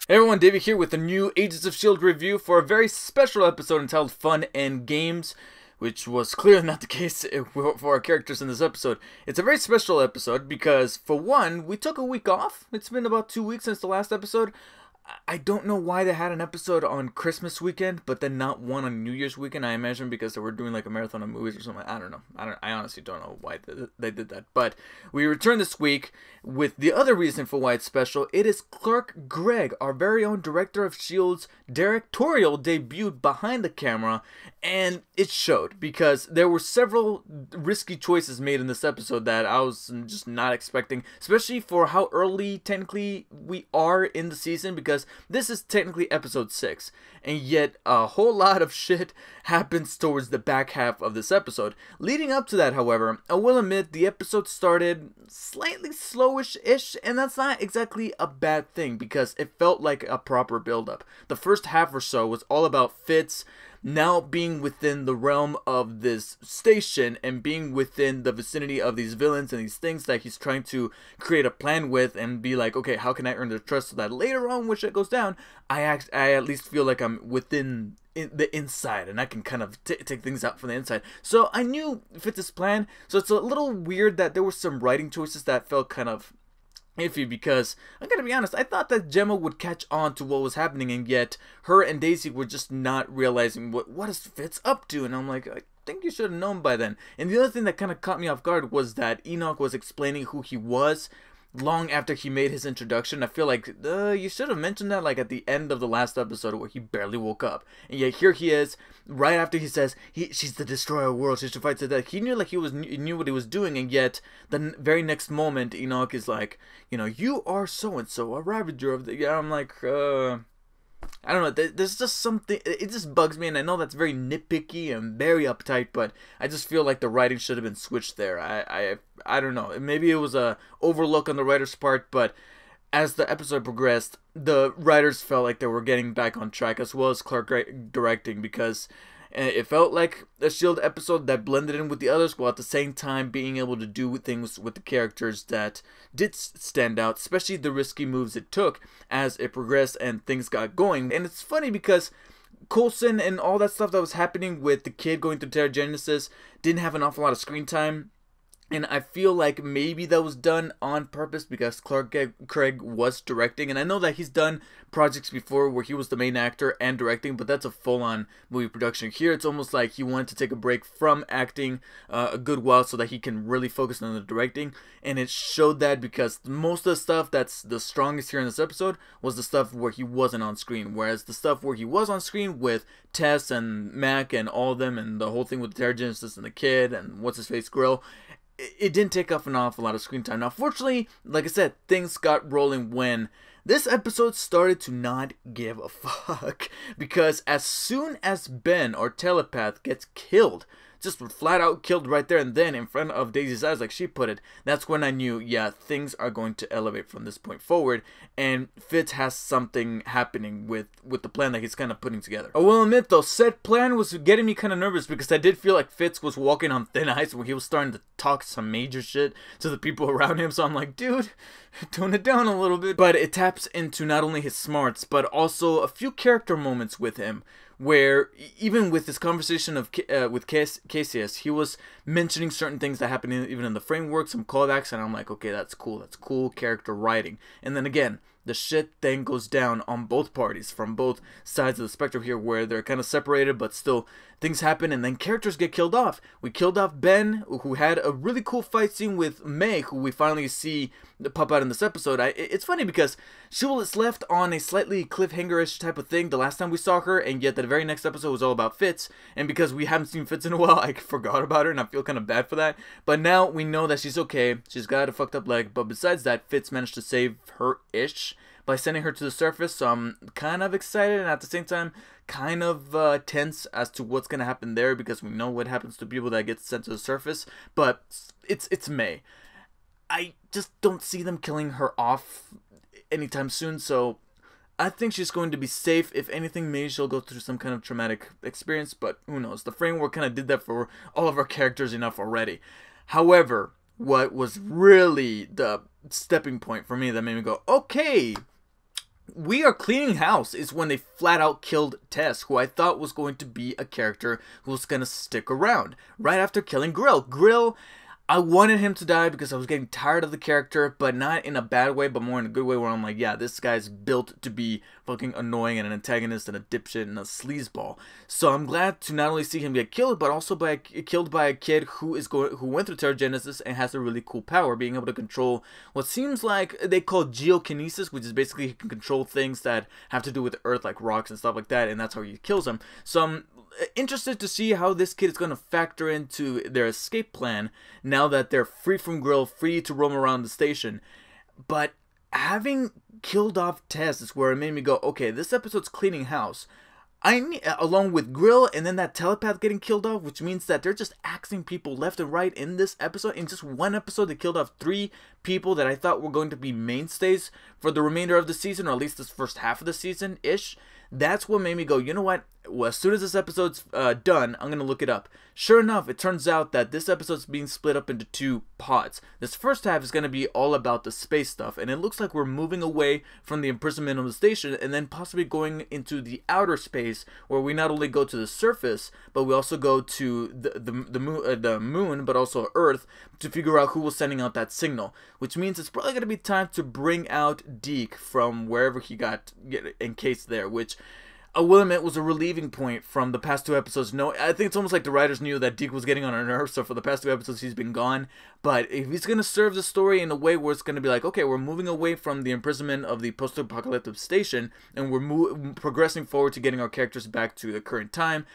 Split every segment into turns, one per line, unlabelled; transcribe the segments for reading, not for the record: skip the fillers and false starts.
Hey everyone, David here with a new Agents of S.H.I.E.L.D. review for a very special episode entitled Fun and Games, which was clearly not the case for our characters in this episode. It's a very special episode because, for one, we took a week off. It's been about 2 weeks since the last episode. I don't know why they had an episode on Christmas weekend, but then not one on New Year's weekend. I imagine because they were doing like a marathon of movies or something. I don't know. I honestly don't know why they did that. But we returned this week with the other reason for why it's special. It is Clark Gregg, our very own director of S.H.I.E.L.D.'s directorial debut behind the camera, and it showed because there were several risky choices made in this episode that I was just not expecting, especially for how early technically we are in the season, because this is technically episode 6, and yet a whole lot of shit happens towards the back half of this episode. Leading up to that, however, I will admit the episode started slightly slowish-ish, and that's not exactly a bad thing because it felt like a proper build-up. The first half or so was all about Fitz now being within the realm of this station and being within the vicinity of these villains and these things that he's trying to create a plan with and be like, okay, how can I earn their trust so that later on when shit goes down, I at least feel like I'm within the inside and I can kind of take things out from the inside. So I knew Fitz's plan, so it's a little weird that there were some writing choices that felt kind of iffy, because I gotta be honest, I thought that Gemma would catch on to what was happening, and yet her and Daisy were just not realizing what is Fitz up to, and I'm like, I think you should have known by then. And the other thing that kind of caught me off guard was that Enoch was explaining who he was long after he made his introduction. I feel like you should have mentioned that like at the end of the last episode where he barely woke up, and yet here he is right after he says she's the destroyer of worlds, she should fight to death. He knew like he knew what he was doing, and yet the very next moment Enoch is like, you know, you are so and so, a ravager of the. Yeah, I'm like, I don't know, there's just something, it just bugs me, and I know that's very nitpicky and very uptight, but I just feel like the writing should have been switched there. I don't know, maybe it was a overlook on the writer's part, but as the episode progressed, the writers felt like they were getting back on track, as well as Clark directing, because it felt like a S.H.I.E.L.D. episode that blended in with the others, while at the same time being able to do things with the characters that did stand out, especially the risky moves it took as it progressed and things got going. And it's funny because Coulson and all that stuff that was happening with the kid going through Terrigenesis didn't have an awful lot of screen time. And I feel like maybe that was done on purpose because Clark Gregg was directing. And I know that he's done projects before where he was the main actor and directing, but that's a full-on movie production. Here, it's almost like he wanted to take a break from acting a good while so that he can really focus on the directing. And it showed that because most of the stuff that's the strongest here in this episode was the stuff where he wasn't on screen. Whereas the stuff where he was on screen with Tess and Mac and all of them, and the whole thing with the Terrigenesis and the kid and What's-His-Face Grill, it didn't take up an awful lot of screen time. Now, fortunately, like I said, things got rolling when this episode started to not give a fuck. Because as soon as Ben, our telepath, gets killed, just flat out killed right there and then in front of Daisy's eyes, like she put it, that's when I knew, yeah, things are going to elevate from this point forward, and Fitz has something happening with the plan that he's kind of putting together. I will admit though, said plan was getting me kind of nervous because I did feel like Fitz was walking on thin ice when he was starting to talk some major shit to the people around him, so I'm like, dude, tone it down a little bit. But it taps into not only his smarts, but also a few character moments with him, where even with this conversation with Cassius, he was mentioning certain things that happen even in the framework, some callbacks, and I'm like, okay, that's cool character writing. And then again, the shit then goes down on both parties, from both sides of the spectrum here, where they're kind of separated, but still things happen, and then characters get killed off. We killed off Ben, who had a really cool fight scene with May, who we finally see pop out in this episode. It's funny because Shoeless left on a slightly cliffhanger-ish type of thing the last time we saw her, and yet the very next episode was all about Fitz, and because we haven't seen Fitz in a while, I forgot about her, and I feel kind of bad for that. But now we know that she's okay. She's got a fucked up leg, but besides that, Fitz managed to save her-ish by sending her to the surface, so I'm kind of excited and at the same time kind of tense as to what's going to happen there, because we know what happens to people that get sent to the surface. But it's May. I just don't see them killing her off anytime soon, so I think she's going to be safe. If anything, maybe she'll go through some kind of traumatic experience, but who knows. The framework kind of did that for all of our characters enough already. However, what was really the stepping point for me that made me go, okay, we are cleaning house is when they flat out killed Tess, who I thought was going to be a character who was going to stick around right after killing Grill. Grill, I wanted him to die because I was getting tired of the character, but not in a bad way, but more in a good way where I'm like, yeah, this guy's built to be fucking annoying and an antagonist and a dipshit and a sleazeball. So I'm glad to not only see him get killed, but also killed by a kid who went through Terrigenesis and has a really cool power, being able to control what seems like they call geokinesis, which is basically he can control things that have to do with the earth, like rocks and stuff like that, and that's how he kills them. So I'm interested to see how this kid is going to factor into their escape plan now that they're free from Grill, free to roam around the station. But having killed off Tess is where it made me go, okay, this episode's cleaning house. I need, along with Grill and then that telepath getting killed off, which means that they're just axing people left and right in this episode. In just one episode, they killed off 3 people that I thought were going to be mainstays for the remainder of the season, or at least this first half of the season-ish. That's what made me go, you know what? Well, as soon as this episode's done, I'm going to look it up. Sure enough, it turns out that this episode's being split up into 2 pods. This first half is going to be all about the space stuff, and it looks like we're moving away from the imprisonment of the station and then possibly going into the outer space where we not only go to the surface, but we also go to the moon, but also Earth, to figure out who was sending out that signal, which means it's probably going to be time to bring out Deke from wherever he got encased there, which I will admit was a relieving point from the past 2 episodes. No, I think it's almost like the writers knew that Deke was getting on our nerves, so for the past 2 episodes he's been gone. But if he's going to serve the story in a way where it's going to be like, okay, we're moving away from the imprisonment of the post-apocalyptic station, and we're progressing forward to getting our characters back to the current time.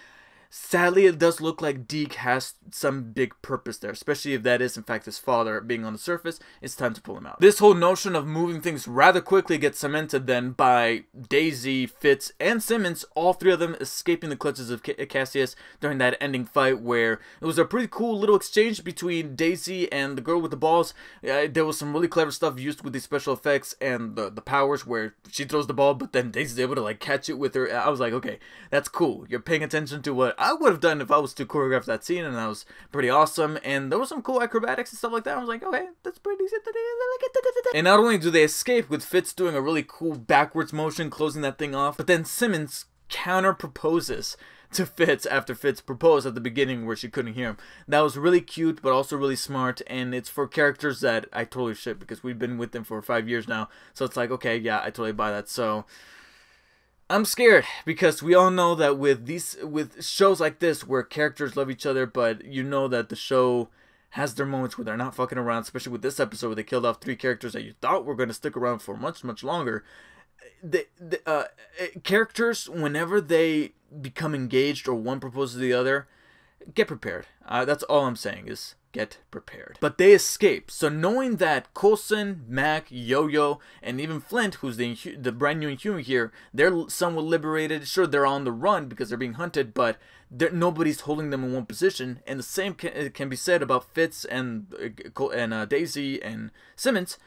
Sadly, it does look like Deke has some big purpose there, especially if that is, in fact, his father being on the surface. It's time to pull him out. This whole notion of moving things rather quickly gets cemented then by Daisy, Fitz, and Simmons, all 3 of them escaping the clutches of Cassius during that ending fight where it was a pretty cool little exchange between Daisy and the girl with the balls. There was some really clever stuff used with the special effects and the powers where she throws the ball, but then Daisy's able to like catch it with her. I was like, okay, that's cool. You're paying attention to what I would have done if I was to choreograph that scene, and that was pretty awesome. And there was some cool acrobatics and stuff like that. I was like, okay, that's pretty decent. And not only do they escape with Fitz doing a really cool backwards motion, closing that thing off, but then Simmons counter proposes to Fitz after Fitz proposed at the beginning where she couldn't hear him. That was really cute, but also really smart, and it's for characters that I totally ship because we've been with them for 5 years now. So it's like, okay, yeah, I totally buy that. So I'm scared because we all know that with shows like this where characters love each other, but you know that the show has their moments where they're not fucking around, especially with this episode where they killed off 3 characters that you thought were going to stick around for much, much longer. Characters, whenever they become engaged or one proposes to the other, get prepared. That's all I'm saying is get prepared. But they escape. So knowing that Coulson, Mac, Yo-Yo, and even Flint, who's the brand new Inhuman here, they're somewhat liberated. Sure, they're on the run because they're being hunted, but nobody's holding them in one position. And the same can be said about Fitz and Daisy and Simmons.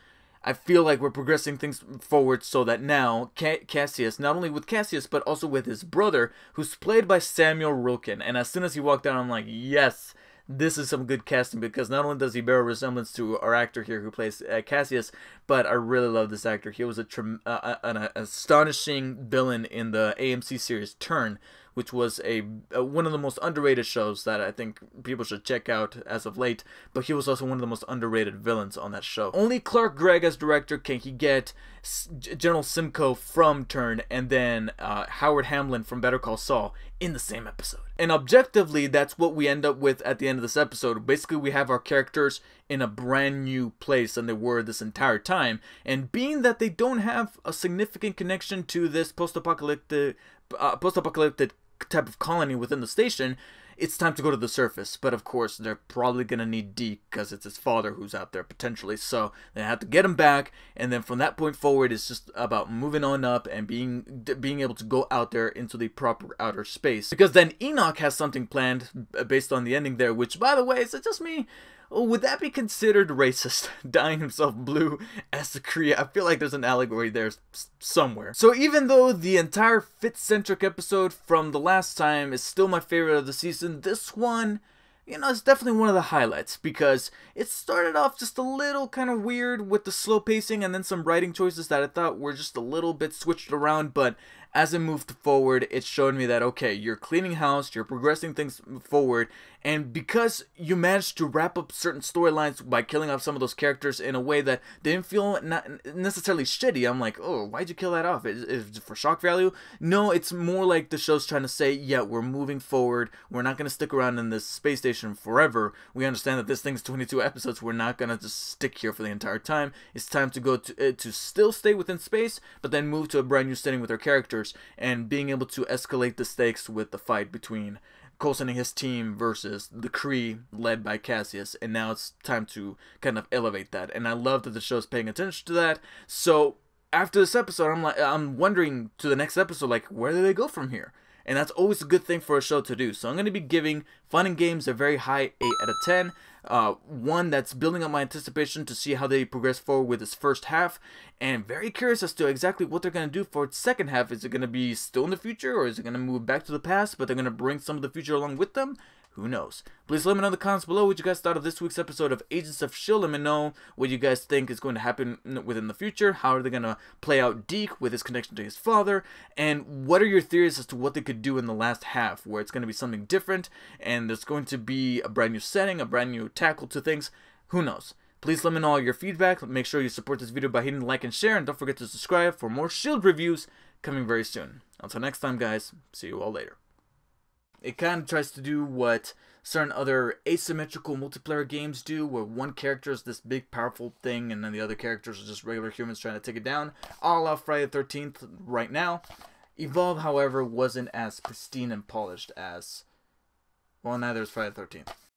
I feel like we're progressing things forward so that now Cassius, not only with Cassius, but also with his brother, who's played by Samuel Rilkin. And as soon as he walked out, I'm like, yes, this is some good casting, because not only does he bear a resemblance to our actor here who plays Cassius, but I really love this actor. He was an astonishing villain in the AMC series Turn, which was one of the most underrated shows that I think people should check out as of late, but he was also one of the most underrated villains on that show. Only Clark Gregg as director can he get General Simcoe from Turn and then Howard Hamlin from Better Call Saul in the same episode. And objectively, that's what we end up with at the end of this episode. Basically, we have our characters in a brand new place than they were this entire time, and being that they don't have a significant connection to this post-apocalyptic type of colony within the station, it's time to go to the surface. But of course, they're probably gonna need Deke because it's his father who's out there potentially, so they have to get him back, and then from that point forward, it's just about moving on up and being able to go out there into the proper outer space. Because then Enoch has something planned based on the ending there, which, by the way, is it just me? Would that be considered racist? Dyeing himself blue as the Kree? I feel like there's an allegory there somewhere. So even though the entire Fitz-centric episode from the last time is still my favorite of the season, this one you know, it's definitely one of the highlights, because it started off just a little kind of weird with the slow pacing and then some writing choices that I thought were just a little bit switched around, but as it moved forward, it showed me that, okay, you're cleaning house, you're progressing things forward, and because you managed to wrap up certain storylines by killing off some of those characters in a way that didn't feel not necessarily shitty, I'm like, oh, why'd you kill that off? Is it for shock value? No, it's more like the show's trying to say, yeah, we're moving forward, we're not going to stick around in this space station forever. We understand that this thing's 22 episodes, we're not going to just stick here for the entire time. It's time to go to still stay within space, but then move to a brand new setting with our characters, and being able to escalate the stakes with the fight between Coulson and his team versus the Kree led by Cassius, and now it's time to kind of elevate that, and I love that the show's paying attention to that. So after this episode, I'm wondering to the next episode, like, where do they go from here? And that's always a good thing for a show to do. So I'm going to be giving Fun and Games a very high 8 out of 10. One that's building up my anticipation to see how they progress forward with this first half. And very curious as to exactly what they're going to do for its second half. Is it going to be still in the future, or is it going to move back to the past, but they're going to bring some of the future along with them? Who knows? Please let me know in the comments below what you guys thought of this week's episode of Agents of S.H.I.E.L.D. Let me know what you guys think is going to happen within the future. How are they going to play out Deke with his connection to his father? And what are your theories as to what they could do in the last half, where it's going to be something different and there's going to be a brand new setting, a brand new tackle to things? Who knows? Please let me know all your feedback. Make sure you support this video by hitting like and share, and don't forget to subscribe for more S.H.I.E.L.D. reviews coming very soon. Until next time, guys, see you all later. It kind of tries to do what certain other asymmetrical multiplayer games do, where one character is this big powerful thing and then the other characters are just regular humans trying to take it down. I'll allow Friday the 13th right now. Evolve, however, wasn't as pristine and polished as, well, neither is Friday the 13th.